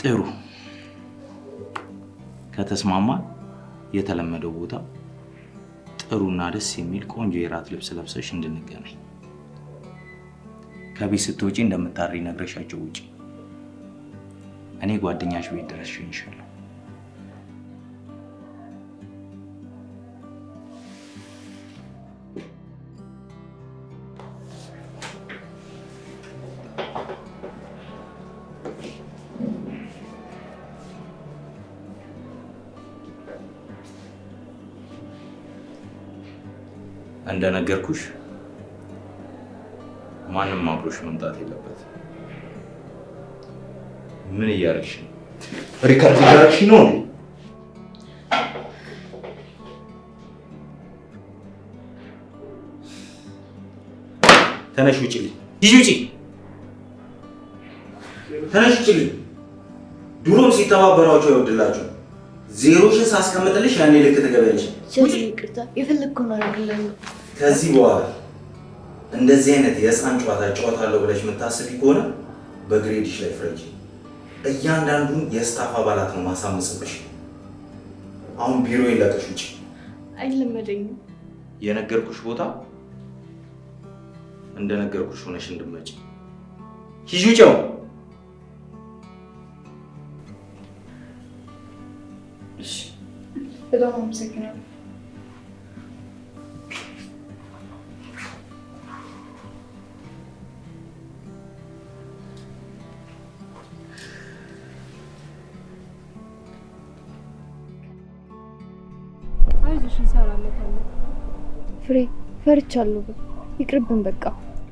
ጥሩ ከተስማማ የተለመደው ቦታ ጥሩና ደስ የሚል ቆንጆ የራት ልብስ ለብሰሽ እንድንገናኝ ከቤት ስትወጪ እንደምታሪ ነግረሻቸው ውጪ እኔ ጓደኛሽ ቤት ድረስ እሸኝሻለሁ እንደነገርኩሽ ማንም አብሮሽ መምጣት የለበት ምን እያደረግሽ ነው ሪካርድ እያደረግሽ ነው ተነሽ ውጪልኝ ሂጂ ውጪ ተነሽ ውጪልኝ ድሮም ሲተባበራቸው ይወድላችሁ ዜሮሽን ሳስቀምጥልሽ ያኔ ልክ ትገበያለሽ ስለዚህ ይቅርታ የፈለግከውን አደርግልሃለሁ ከዚህ በኋላ እንደዚህ አይነት የህፃን ጨዋታ ጨዋታለሁ ብለሽ የምታስቢ ከሆነ በግሬድሽ ላይ ፍረጂ እያንዳንዱን የስታፍ አባላት ነው ማሳመጽብሽ አሁን ቢሮ ይለቀሽ ውጪ አይለመደኝም የነገርኩሽ ቦታ እንደነገርኩሽ ሆነሽ እንድትመጪ ሂጂ ውጪው እሺ በጣም አመሰግናለሁ አይዞሽ እንሰራለን ፍሬ ፈርቻለሁ ይቅርብን በቃ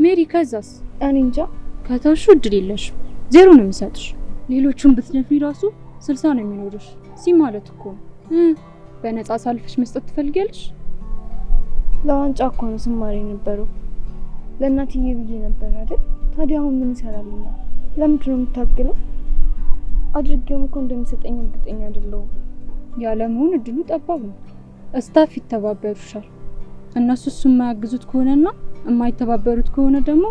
ሜሪ ከዛስ እኔ እንጃ ከተውሽ እድል የለሽም ዜሮ ነው የሚሰጥሽ ሌሎቹን ብትነፍሪ ራሱ 60 ነው የሚኖርሽ ሲ ማለት እኮ በነፃ ሳልፈሽ መስጠት ትፈልጊያለሽ ለዋንጫ እኮ ነው ስማር የነበረው ለእናትዬ ብዬ ነበር አይደል ታዲያ አሁን ምን ይሰራልኛል ለምንድን ነው የምታገለው አድርጌውም እኮ እንደሚሰጠኝ እርግጠኛ አይደለሁም ያለመሆን እድሉ ጠባብ ነው እስታፍ ይተባበሩሻል እነሱ እሱን የማያግዙት ከሆነና የማይተባበሩት ከሆነ ደግሞ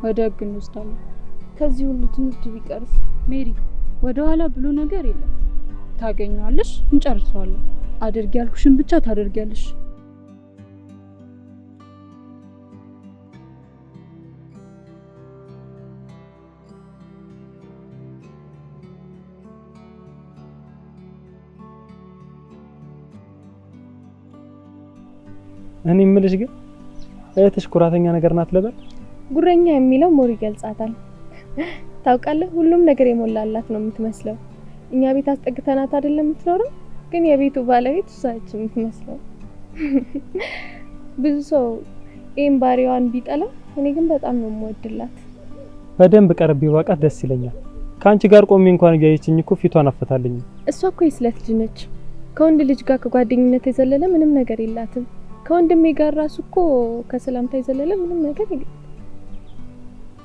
ወደ ህግ እንወስዳለን ከዚህ ሁሉ ትምህርት ቢቀርስ ሜሪ ወደ ኋላ ብሎ ነገር የለም ታገኛለሽ እንጨርሰዋለን አድርጊ ያልኩሽን ብቻ ታደርጊያለሽ እኔ የምልሽ ግን እህትሽ ኩራተኛ ነገር ናት ለበል ጉረኛ የሚለው ሞር ይገልጻታል ታውቃለህ ሁሉም ነገር የሞላላት ነው የምትመስለው እኛ ቤት አስጠግተናት አይደለም የምትኖረው ግን የቤቱ ባለቤት እሷች የምትመስለው ብዙ ሰው ኤምባሪዋን ቢጠላ እኔ ግን በጣም ነው የምወድላት በደንብ ቀርቤ ባቃት ደስ ይለኛል ካንቺ ጋር ቆሜ እንኳን ያየችኝ እኮ ፊቷን አፈታልኝ እሷ እኮ የስለት ልጅ ነች ከወንድ ልጅ ጋር ከጓደኝነት የዘለለ ምንም ነገር የላትም ከወንድሜ ጋር ራሱ እኮ ከሰላምታ የዘለለ ምንም ነገር የለም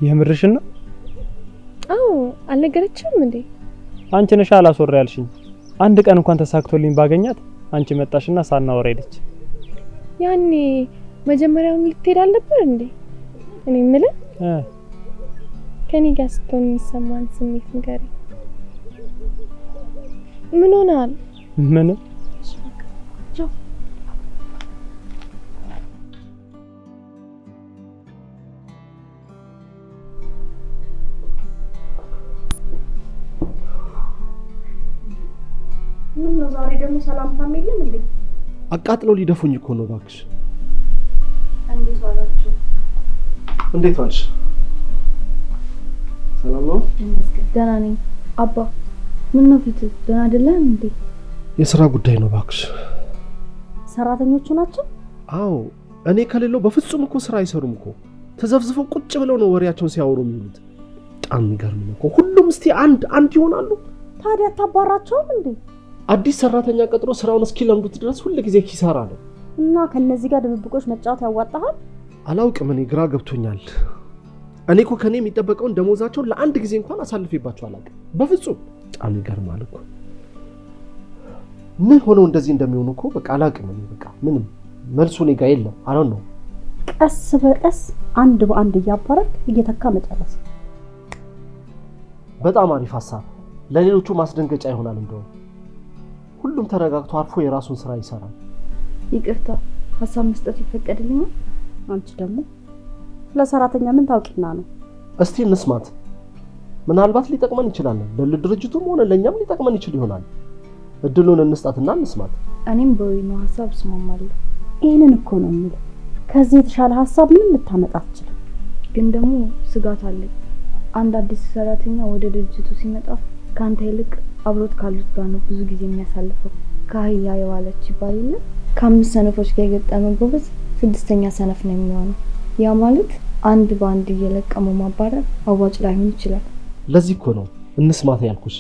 የምርሽን ነው አዎ አልነገረችም እንዴ አንቺ ነሽ አላስወራ ያልሽኝ አንድ ቀን እንኳን ተሳክቶልኝ ባገኛት አንቺ መጣሽና ሳናወራ ሄደች ያኔ መጀመሪያውን ልትሄድ አልነበር እንዴ እኔ የምልህ ከኔ ጋር ስትሆን የሚሰማን ስሜት ንገረኝ ምን ሆናል ምን ነው ዛሬ ደግሞ ሰላምታም የለም እንዴ አቃጥለው ሊደፉኝ እኮ ነው ባክሽ እንዴት ዋላችሁ እንዴት ዋልሽ ሰላም ነው ደህና ነኝ አባ ምን ነው ፊት ደህና አይደለም እንዴ የሥራ ጉዳይ ነው ባክሽ ሰራተኞቹ ናቸው አዎ እኔ ከሌለው በፍጹም እኮ ስራ አይሰሩም እኮ ተዘፍዝፈው ቁጭ ብለው ነው ወሬያቸውን ሲያወሩ የሚሉት በጣም የሚገርም ነው እኮ ሁሉም እስቲ አንድ ይሆናሉ ታዲያ ታባራቸውም እንዴ አዲስ ሰራተኛ ቀጥሮ ስራውን እስኪለምዱት ድረስ ሁሉ ጊዜ ኪሳራ ነው እና ከነዚህ ጋር ድብብቆች መጫወት ያዋጣሃል አላውቅም እኔ ግራ ገብቶኛል እኔ እኮ ከኔ የሚጠበቀውን ደሞዛቸውን ለአንድ ጊዜ እንኳን አሳልፌባቸው አላውቅም በፍጹም በጣም ይገርማል እኮ ምን ሆነው እንደዚህ እንደሚሆኑ እኮ በቃ አላውቅም እኔ በቃ ምንም መልሱ እኔ ጋር የለም አሁን ነው ቀስ በቀስ አንድ በአንድ እያባረክ እየተካ መጨረስ በጣም አሪፍ ሐሳብ ለሌሎቹ ማስደንገጫ ይሆናል። እንደው ሁሉም ተረጋግቶ አርፎ የራሱን ስራ ይሰራል። ይቅርታ ሀሳብ መስጠት ይፈቀድልኛል? አንቺ ደግሞ ለሰራተኛ ምን ታውቂና ነው? እስቲ እንስማት። ምናልባት ሊጠቅመን ይችላል። ለድርጅቱም ሆነ ለኛም ሊጠቅመን ይችል ይሆናል። እድሉን እንስጣትና እንስማት። እኔም በወይኑ ሀሳብ እስማማለሁ። ይሄንን እኮ ነው የምልህ። ከዚህ የተሻለ ሀሳብ ምን ልታመጣ አትችልም። ግን ደግሞ ስጋት አለኝ። አንድ አዲስ ሰራተኛ ወደ ድርጅቱ ሲመጣ ካንተ ይልቅ አብሮት ካሉት ጋር ነው ብዙ ጊዜ የሚያሳልፈው። ከአህያ የዋለች ይባል የለ? ከ5 ሰነፎች ጋር የገጠመ ጎበዝ 6ኛ ሰነፍ ነው የሚሆነው። ያ ማለት አንድ በአንድ እየለቀሙ ማባረር አዋጭ ላይሆን ይችላል። ለዚህ እኮ ነው እንስማት ያልኩሽ።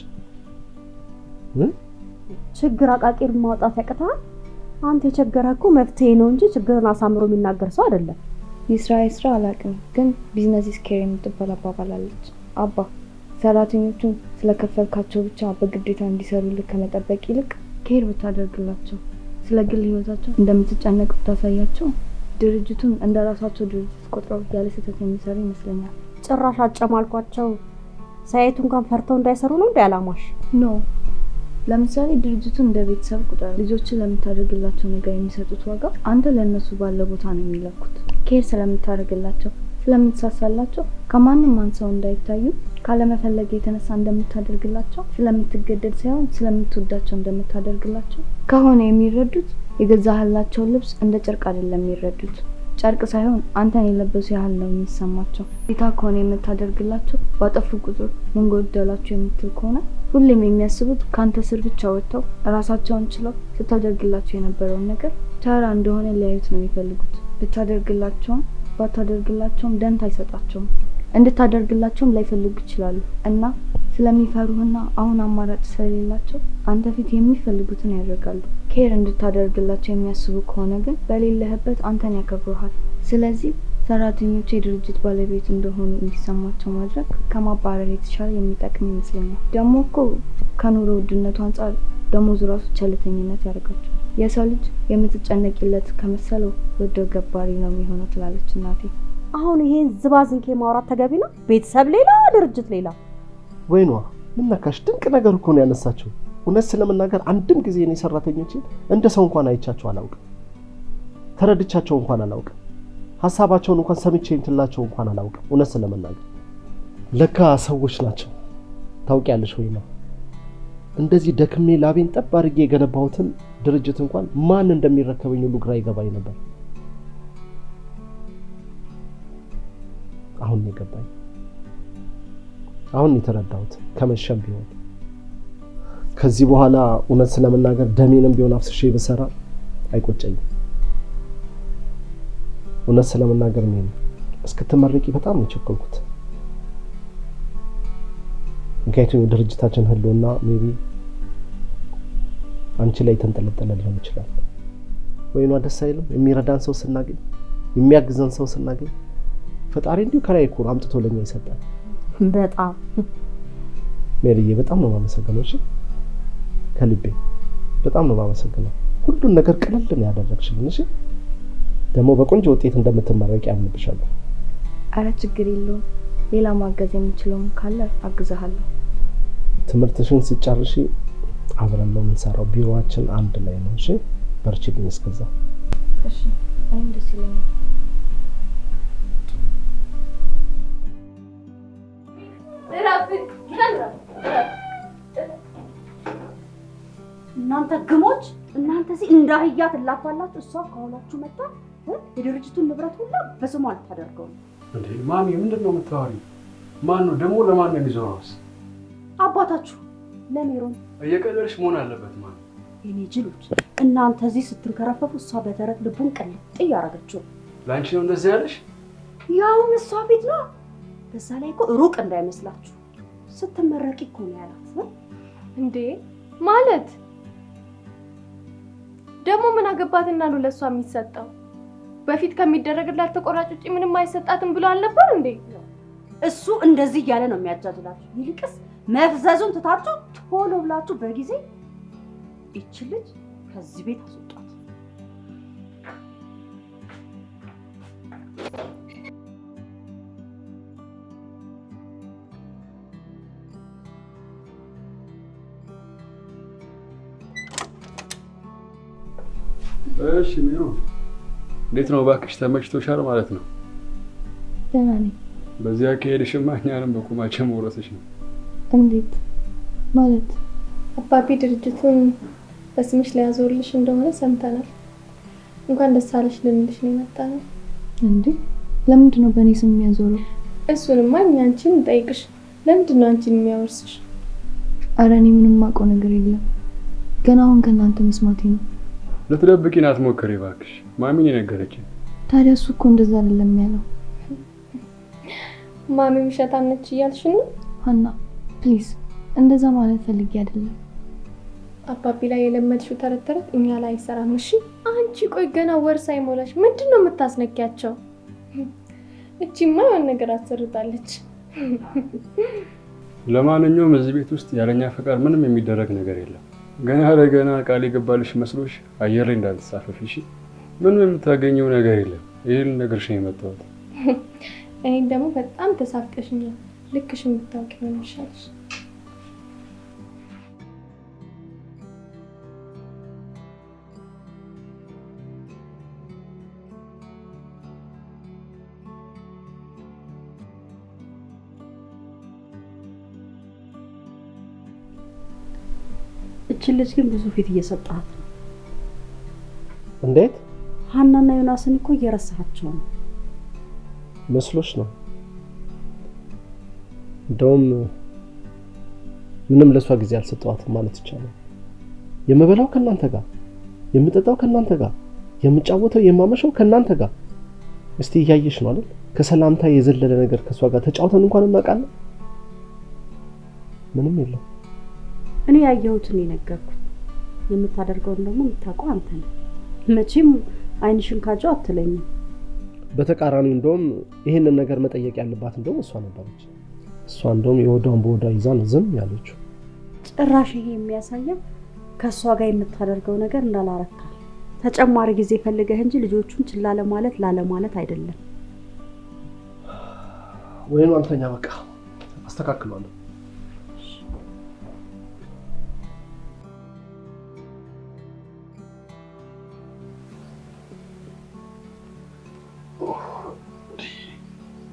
ችግር አቃቂር ማውጣት ያቅታል። አንተ የቸገረህ እኮ መፍትሄ ነው እንጂ ችግርን አሳምሮ የሚናገር ሰው አይደለም። ይስራ አላውቅም፣ ግን ቢዝነስ ኢዝ ኬር የምትባል አባባል አለች። አባ ሰራተኞቹን ስለከፈልካቸው ብቻ በግዴታ እንዲሰሩልህ ከመጠበቅ ይልቅ ኬር ብታደርግላቸው፣ ስለ ግል ህይወታቸው እንደምትጨነቅ ብታሳያቸው ድርጅቱን እንደራሳቸው ድርጅት ቆጥረው ያለ ስህተት የሚሰሩ ይመስለኛል። ጭራሽ አጨማልኳቸው ሳይቱ እንኳን ፈርተው እንዳይሰሩ ነው እንደ አላማሽ? ኖ ለምሳሌ ድርጅቱን እንደ ቤተሰብ ቁጥር ልጆችን ለምታደርግላቸው ነገር የሚሰጡት ዋጋ አንተ ለነሱ ባለ ቦታ ነው የሚለኩት። ኬር ስለምታደርግላቸው ስለምትሳሳላቸው ከማንም አንሰው እንዳይታዩ ካለመፈለግ የተነሳ እንደምታደርግላቸው ስለምትገደድ ሳይሆን ስለምትወዳቸው እንደምታደርግላቸው ከሆነ የሚረዱት የገዛህላቸውን ልብስ እንደ ጨርቅ አይደለም የሚረዱት። ጨርቅ ሳይሆን አንተን የለበሱ ያህል ነው የሚሰማቸው። ጌታ ከሆነ የምታደርግላቸው ባጠፉ ቁጥር ምን ጎደላቸው የምትል ከሆነ ሁሌም የሚያስቡት ካንተ ስር ብቻ ወጥተው ራሳቸውን ችለው ስታደርግላቸው የነበረውን ነገር ተራ እንደሆነ ሊያዩት ነው የሚፈልጉት። ብታደርግላቸውም ባታደርግላቸውም ደንታ አይሰጣቸውም። እንድታደርግላቸውም ላይፈልጉ ይችላሉ እና ስለሚፈሩህና አሁን አማራጭ ስለሌላቸው አንተ ፊት የሚፈልጉትን ያደርጋሉ። ኬር እንድታደርግላቸው የሚያስቡ ከሆነ ግን በሌለህበት አንተን ያከብሩሃል። ስለዚህ ሰራተኞች የድርጅት ባለቤት እንደሆኑ እንዲሰማቸው ማድረግ ከማባረር የተሻለ የሚጠቅም ይመስለኛል። ደግሞ እኮ ከኑሮ ውድነቱ አንጻር ደሞዝ ራሱ ቸልተኝነት ያደርጋቸዋል። የሰው ልጅ የምትጨነቂለት ከመሰለው ወዶ ገባሪ ነው የሚሆነው ትላለች እናቴ። አሁን ይሄን ዝባዝንኬ ማውራት ተገቢ ነው? ቤተሰብ ሌላ፣ ድርጅት ሌላ። ወይኗ ምን ነካሽ? ድንቅ ነገር እኮ ነው ያነሳቸው። እውነት ስለመናገር አንድም ጊዜ እኔ ሰራተኞችን እንደ ሰው እንኳን አይቻቸው አላውቅም። ተረድቻቸው እንኳን አላውቅም። ሐሳባቸውን እንኳን ሰምቼ እንትላቸው እንኳን አላውቅም። እውነት ስለመናገር ለካ ሰዎች ናቸው። ታውቂያለሽ ወይኗ እንደዚህ ደክሜ ላቤን ጠብ አድርጌ የገነባሁትን ድርጅት እንኳን ማን እንደሚረከበኝ ሁሉ ግራ ይገባኝ ነበር። አሁን ነው የገባኝ። አሁን የተረዳሁት ከመሸም ቢሆን ከዚህ በኋላ እውነት ስለመናገር ደሜንም ቢሆን አፍስሼ ብሰራ አይቆጨኝም። እውነት ስለመናገር ነው እስክትመረቂ በጣም ነው የቸኮልኩት። ምክንያቱም የድርጅታችን ህልውና ሜቢ አንቺ ላይ ተንጠለጠለ ሊሆን ይችላል። ወይኗ ደስ አይልም? የሚረዳን ሰው ስናገኝ፣ የሚያግዘን ሰው ስናገኝ ፈጣሪ እንዲሁ ከላይ እኮ አምጥቶ ለኛ ይሰጣል። በጣም ሜሪዬ በጣም ነው የማመሰግነው። እሺ ከልቤ በጣም ነው የማመሰግነው። ሁሉን ነገር ቅልል ነው ያደረግሽልኝ። እሺ ደግሞ በቆንጆ ውጤት እንደምትመረቂ አምንብሻለሁ። አረ ችግር የለውም። ሌላ ማገዝ የምችለው ካለ አግዛለሁ። ትምህርትሽን ስጨርሺ አብረን ነው የምንሰራው። ቢሮአችን አንድ ላይ ነው። እሺ በርቺልኝ እስከዛ። እሺ እኔም ደስ ይለኛል። እናንተ ግሞች፣ እናንተ እዚህ እንዳህያ ትላፋላችሁ። እሷ ከኋላችሁ መጣ የድርጅቱን ንብረት ሁሉ በስሟ ልታደርገው ነው። እንዴ ማሚ ምንድነው የምታወሪው? ማን ነው ደግሞ? ለማን ነው የሚዞረውስ? አባታችሁ ለሜሮን። እየቀለድሽ መሆን አለበት ማሚ። የኔ ጅሎች፣ እናንተ እዚህ ስትንከረፈፉ እሷ በተረት ልቡን ቅልጥ እያደረገችው። ላንቺ ነው እንደዚህ ያለሽ? ያውም እሷ ቤት ነው። በዛ ላይ እኮ ሩቅ እንዳይመስላችሁ ስትመረቂ እኮ ነው ያላት። እንዴ ማለት ደግሞ ምን አገባትና ነው ለሷ የሚሰጠው? በፊት ከሚደረግላት ተቆራጭ ውጪ ምንም አይሰጣትም ብሎ አልነበር እንዴ? እሱ እንደዚህ እያለ ነው የሚያጃጅላችሁ። ይልቅስ መፍዘዙን ትታችሁ ቶሎ ብላችሁ በጊዜ ይቺ ልጅ ከዚህ ቤት አስወጣት። እሺ ሚሮ እንዴት ነው እባክሽ ተመችቶሻል ማለት ነው? ደህና ነኝ። በዚያ ከሄድሽማ እኛንም በቁማችን መውረስሽ ነው። እንዴት ማለት? አባቢ ድርጅቱን በስምሽ ላይ ያዞርልሽ እንደሆነ ሰምተናል። እንኳን ደስ አለሽ ልንልሽ ነው የመጣነው። እንዴ ለምንድን ነው በእኔ ስም የሚያዞረው? እሱንማ እኛ አንቺን እንጠይቅሽ። ለምንድን ነው አንቺን የሚያወርስሽ? ኧረ እኔ ምንም የማውቀው ነገር የለም። ገና አሁን ከእናንተ መስማቴ ነው። ልትደብቂን አትሞክሪ እባክሽ። ማሚን የነገረችኝ። ታዲያ እሱ እኮ እንደዛ አይደለም ያለው። ማሚ ውሸታም ነች እያልሽ ነው? ሀና ፕሊዝ፣ እንደዛ ማለት ፈልጌ አይደለም። አባቢ ላይ የለመድሽው ተረት ተረት እኛ ላይ አይሰራም። እሺ አንቺ ቆይ ገና ወር ሳይሞላሽ ምንድን ነው የምታስነኪያቸው? እቺማ የሆነ ነገር አሰርታለች። ለማንኛውም እዚህ ቤት ውስጥ ያለኛ ፈቃድ ምንም የሚደረግ ነገር የለም። ገና ለገና ቃል የገባልሽ መስሎሽ አየር ላይ እንዳትሳፈፊ እሺ? ምንም የምታገኘው ነገር የለም። ይሄን ነገርሽ ነው የመጣሁት። እኔን ደግሞ በጣም ተሳፍቀሽኛል። ልክሽን ብታውቂ ነው የሚሻልሽ። እቺ ልጅ ግን ብዙ ፊት እየሰጣት ነው። እንዴት? ሀናና ዮናስን እኮ እየረሳቸው ነው። መስሎሽ ነው? እንደውም ምንም ለሷ ጊዜ አልሰጠዋትም ማለት ይቻላል። የምበላው ከናንተ ጋር፣ የምጠጣው ከናንተ ጋር፣ የምጫወተው የማመሸው ከናንተ ጋር። እስቲ እያየሽ ነው አይደል? ከሰላምታ የዘለለ ነገር ከሷ ጋር ተጫውተን እንኳን እናውቃለን? ምንም የለም። እኔ ያየሁትን የነገርኩት፣ የምታደርገውን ደግሞ የምታውቀው አንተ ነህ። መቼም አይንሽን ካጀው አትለኝም። በተቃራኒው እንደውም ይሄንን ነገር መጠየቅ ያለባት እንደውም እሷ ነበረች። እሷ እንደውም የወዳውን በወዳ ይዛን ዝም ያለችው። ጭራሽ ይሄ የሚያሳየው ከሷ ጋር የምታደርገው ነገር እንዳላረካ ተጨማሪ ጊዜ ፈልገህ እንጂ ልጆቹን ችላ ለማለት አይደለም። ወይኑ አንተኛ በቃ አስተካክሏለሁ።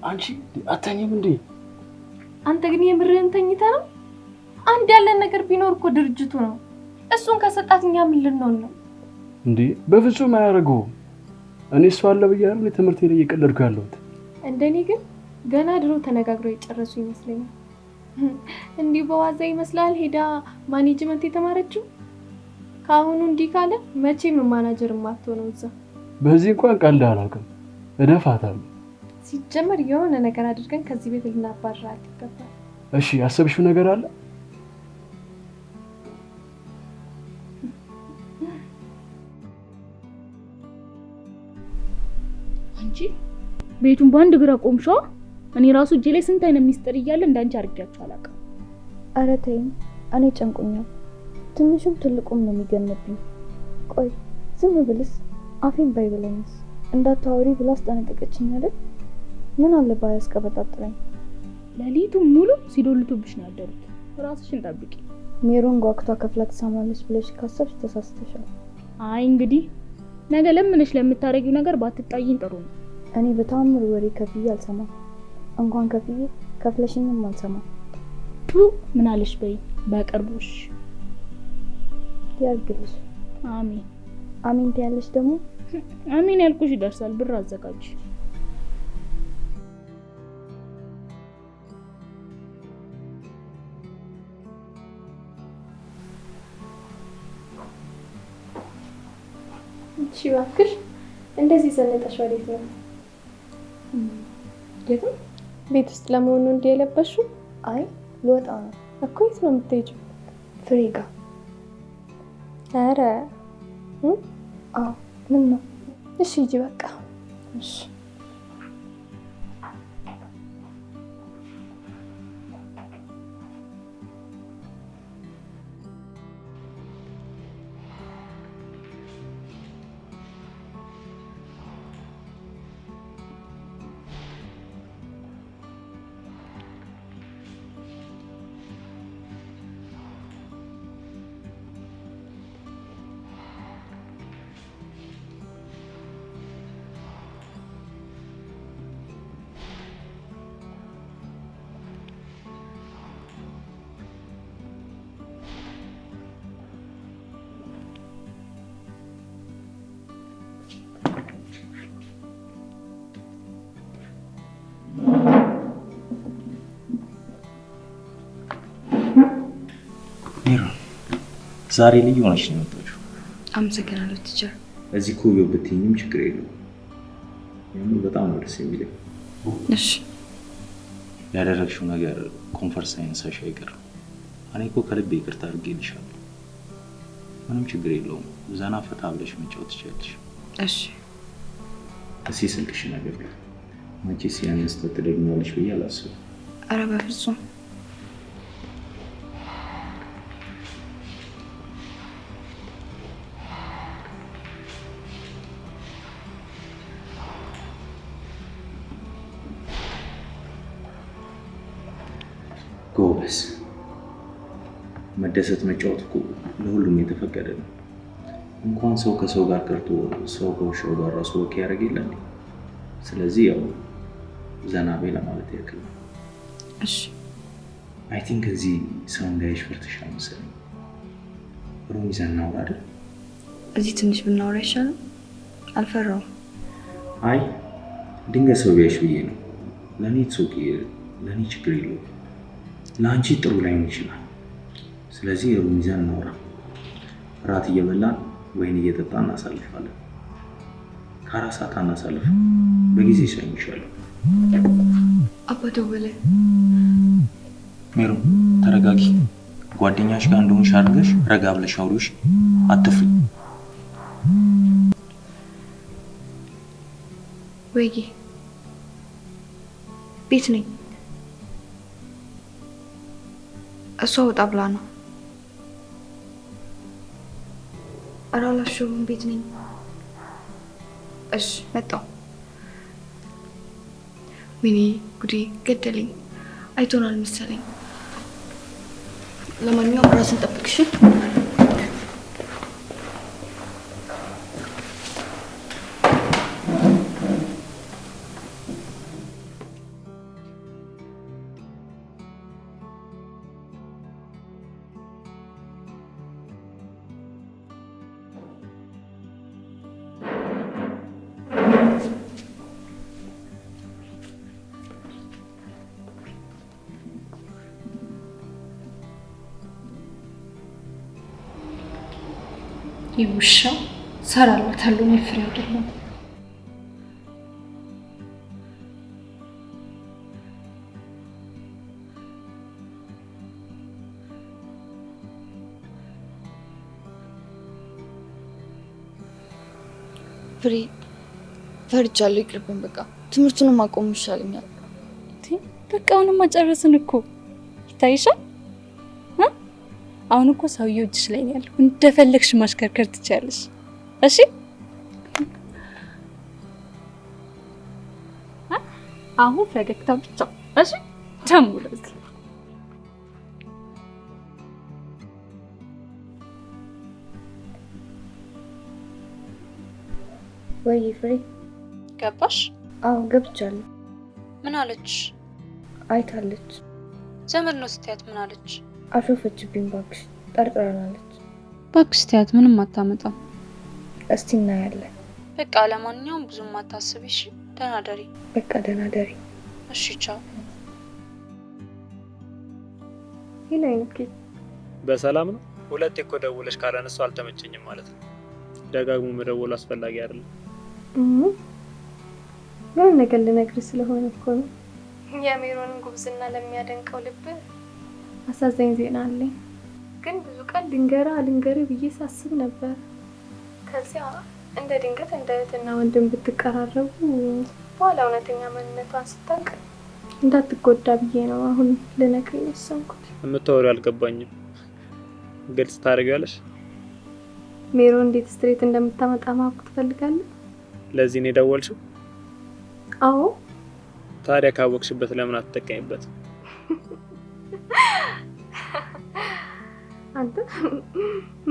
አንቺ አተኝም እንዴ? አንተ ግን የምርህን ተኝተህ ነው? አንድ ያለን ነገር ቢኖር እኮ ድርጅቱ ነው። እሱን ከሰጣትኛ ምን ልንሆን ነው እንዴ? በፍጹም አያደርገውም። እኔ እሱ አለ ብያለሁ ትምህርቴ ላይ እየቀለድኩ ያለሁት። እንደኔ ግን ገና ድሮ ተነጋግረው የጨረሱ ይመስለኛል። እንዲህ በዋዛ ይመስላል ሄዳ ማኔጅመንት የተማረችው። ካሁኑ እንዲህ ካለ መቼም ማናጀር ማትሆነው እዛ። በዚህ እንኳን ቀልድ አላውቅም። እደፋታለሁ። ሲጀመር የሆነ ነገር አድርገን ከዚህ ቤት ልናባርራት ይገባል። እሺ ያሰብሽው ነገር አለ? አንቺ ቤቱን በአንድ ግራ ቆምሽው። እኔ ራሱ እጄ ላይ ስንት አይነት ሚስጥር እያለ እንዳንቺ አድርጊያችሁ አላውቅም። ኧረ ተይኝ፣ እኔ ጨንቆኛል። ትንሹም ትልቁም ነው የሚገነብኝ። ቆይ ዝም ብልስ አፌን ባይበለኝስ? እንዳታወሪ ብላ አስጠነቀቀችኝ አይደል? ምን አለ ባያስቀበጣጥረኝ። ሌሊቱን ሙሉ ሲዶልቱብሽ ነው ያደሩት። ራስሽን ጠብቂ። ሜሮን ጓክቷ ከፍላ ትሰማለች ብለሽ ካሰብሽ ተሳስተሻል። አይ እንግዲህ ነገ ለምንሽ ለምታረጊው ነገር ባትጣይኝ ጥሩ ነው። እኔ በታምር ወሬ ከፍዬ አልሰማም። እንኳን ከፍዬ ከፍለሽኝም አልሰማም። ምን አለሽ በይ በቅርቡሽ ያርግልሽ። አሜን አሜን ትያለሽ ደግሞ። አሜን ያልኩሽ ይደርሳል። ብር አዘጋጅ። እሺ እባክሽ እንደዚህ ዘነጠሽ ወዴት ነው? የት? ቤት ውስጥ ለመሆኑ እንዲህ የለበሽው? አይ ልወጣ ነው እኮ። የት ነው የምትሄጂው? ፍሬ ጋር። ኧረ አዎ ምን ነው? እሺ ሂጂ በቃ። እሺ ሜሮን ዛሬ ልዩ ሆነሽ ነው የመጣችው። አመሰግናለሁ ቲቸር። እዚህ ኮቪ ብትይኝም ችግር የለውም። ያው በጣም ነው ደስ የሚለኝ። እሺ ያደረግሽው ነገር ኮንፈርት ሳይነሳሽ አይቀርም። እኔ እኮ ከልቤ ይቅርታ አድርጌልሻለሁ። ምንም ችግር የለውም። ዘና ፈታ ብለሽ መጫወት ትችያለሽ። እሺ እስኪ ስልክሽን ነገር መቼስ ያንን ስህተት ትደግሚያለሽ ብዬ አላስብም። ኧረ በፍጹም። ጎበዝ። መደሰት መጫወት እኮ ለሁሉም የተፈቀደ ነው። እንኳን ሰው ከሰው ጋር ቀርቶ ሰው ከውሻው ጋር ራሱ ወክ ያደርግ የለ። ስለዚህ ያው ዘና በይ ለማለት ያክል ነው። እሺ አይ ቲንክ እዚህ ሰው እንዳይሽ ፈርተሻል መሰለኝ። ሩም ይዘን እናውራ አይደል? እዚህ ትንሽ ብናወራ ይሻላል። አልፈራውም። አይ ድንገት ሰው ቢያይሽ ብዬ ነው። ለእኔ ትሶቂ፣ ለእኔ ችግር የለውም። ለአንቺ ጥሩ ላይሆን ይችላል። ስለዚህ ሩም ይዘን እናውራ። እራት እየበላን ወይን እየጠጣን እናሳልፋለን። ከ4 ሰዓት አናሳልፍ፣ በጊዜ ይሻለኛል። አባ ደወለ። ሜሮን ተረጋጊ። ጓደኛሽ ጋር እንደሆንሽ አድርገሽ ረጋ ብለሽ አውሪሽ፣ አትፍሪ። ወይዬ ቤት ነኝ። እሷ ወጣ ብላ ነው። ኧረ አላሸሁም፣ ቤት ነኝ። እሺ መጣሁ። ወይኔ ጉዴ ገደለኝ። አይቶናል መሰለኝ። ለማንኛውም ራስን ጠብቅሽ። ይውሻ ሰራላታለሁ ነው ፍሬ አይደለም። ፍሬ ፈርቻለሁ፣ ይቅርብን። በቃ ትምህርቱን ማቆም ይሻለኛል። በቃ አሁንማ ጨረስን እኮ ይታይሻል። አሁን እኮ ሰውዬው እጅሽ ላይ ነው ያለው። እንደፈለግሽ ማሽከርከር ትችያለሽ። እሺ አሁን ፈገግታ ብቻ። እሺ ተሙለስ ወይ ፍሬ ገባሽ? አዎ ገብቻለሁ። ምን አለች? አይታለች። ዘመድ ነው ስትያት ምን አለች? አሾፈችብኝ። እባክሽ ጠርጥራናለች። እባክሽ ስትያት ምንም አታመጣም። እስቲ እናያለን። በቃ ለማንኛውም ብዙም አታስቢ። እሺ ደህና ደሪ። በቃ ደህና ደሪ። እሺ ቻው። ይለኝ እኮ በሰላም ነው። ሁለቴ እኮ ደውለሽ ካላነሳው አልተመቸኝም ማለት ነው። ደጋግሞ መደወሉ አስፈላጊ አይደለም። ያን ነገር ልነግርህ ስለሆነ እኮ ነው። የሜሮንን ጉብዝና ለሚያደንቀው ልብ አሳዛኝ ዜና አለኝ። ግን ብዙ ቀን ልንገርህ ብዬ ሳስብ ነበር። ከዚያ እንደ ድንገት እንደ እህትና ወንድም ብትቀራረቡ በኋላ እውነተኛ ማንነቷን ስታውቅ እንዳትጎዳ ብዬ ነው አሁን ልነግርህ የወሰንኩት። የምታወሪው አልገባኝም። ግልጽ ታደርጊያለሽ? ሜሮን እንዴት ስትሬት እንደምታመጣ ማወቅ ትፈልጋለህ? ለዚህ ነው የደወልሽው? አዎ። ታዲያ ካወቅሽበት ለምን አትጠቀሚበት? አንተ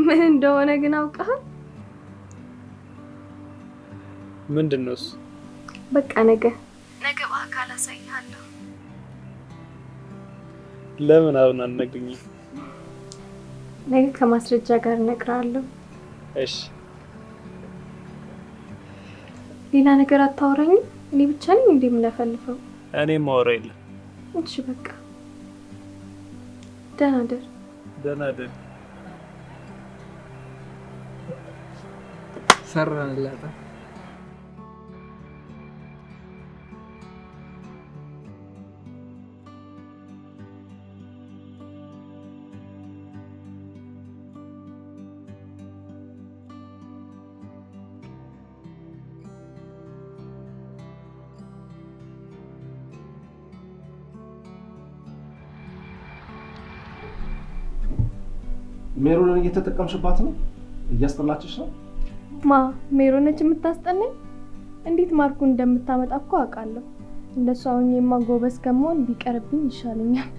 ምን እንደሆነ ግን አውቀሃል? ምንድነው እሱ? በቃ ነገ በአካል አሳይሃለሁ። ለምን አሁን አልነግሪኝም? ነገ ከማስረጃ ጋር እነግርሃለሁ። እሺ። ሌላ ነገር አታወራኝም? እኔ ብቻ ነኝ እንዴ የምለፈልፈው? እኔም ማወራ የለም። እሺ በቃ ደህና ደር። ደህና ደህና ሰራንላት። ሜሮንን እየተጠቀምሽባት ነው? እያስጠላችሽ ነው? ማ ሜሮን ነች የምታስጠናኝ? እንዴት ማርኩን እንደምታመጣ እኮ አውቃለሁ። እንደሷ ሆኜማ ጎበዝ ከመሆን ቢቀርብኝ ይሻለኛል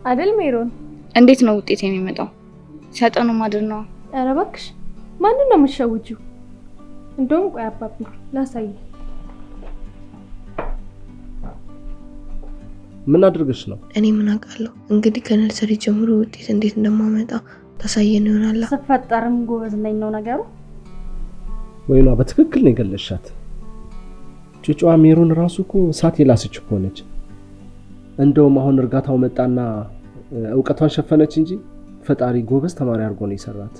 አይደል ሜሮን? እንዴት ነው ውጤት የሚመጣው? ሲያጠኑ ማድር ነው። ኧረ እባክሽ ማንን ነው የምትሸውጂው? እንደውም ቆይ አባቢ ላሳይ። ምን አድርገሽ ነው? እኔ ምን አውቃለሁ እንግዲህ ከነርሰሪ ጀምሮ ውጤት እንዴት እንደማመጣ ታሳየን ይሆናል። ስፈጠርም ጎበዝ ነኝ ነው ነገሩ። ወይኗ በትክክል ነው የገለሻት። ጩጫዋ ሜሮን ራሱ እኮ እሳት የላሰች እኮ ነች። እንደውም አሁን እርጋታው መጣና እውቀቷን ሸፈነች እንጂ ፈጣሪ ጎበዝ ተማሪ አድርጎ ነው የሰራት።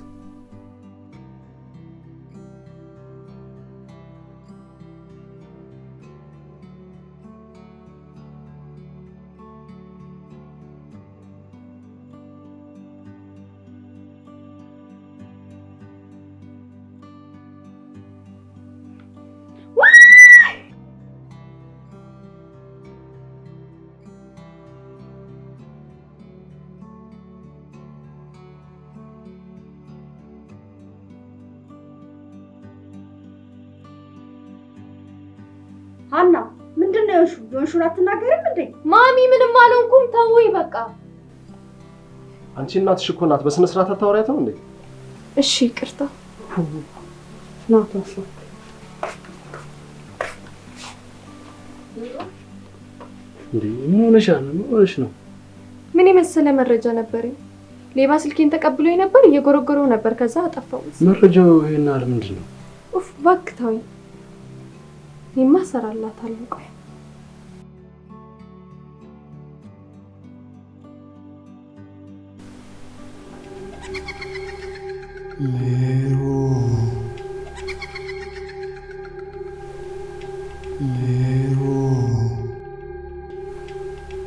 ሀና ምንድነው የሆንሽውን አትናገሪም እንዴ? ማሚ ምንም አልሆንኩም ተውኝ በቃ። አንቺ እናትሽ እኮ ናት። በስነ ስርዓት አታወሪያትም እንዴ? እሺ ይቅርታ። ናቷስ እንዴ ምን ሆነሻል? ምን ሆነሽ ነው? ምን የመሰለ መረጃ ነበረኝ። ሌባ ስልኬን ተቀብሎኝ ነበር፣ እየጎረጎረው ነበር፣ ከዛ አጠፋው። መረጃው ይሄን አለ ምንድን ነው? ኡፍ እባክህ ተወኝ። እኔማ እሰራላታለሁ። ቆይ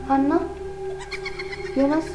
ሀና ዮናስ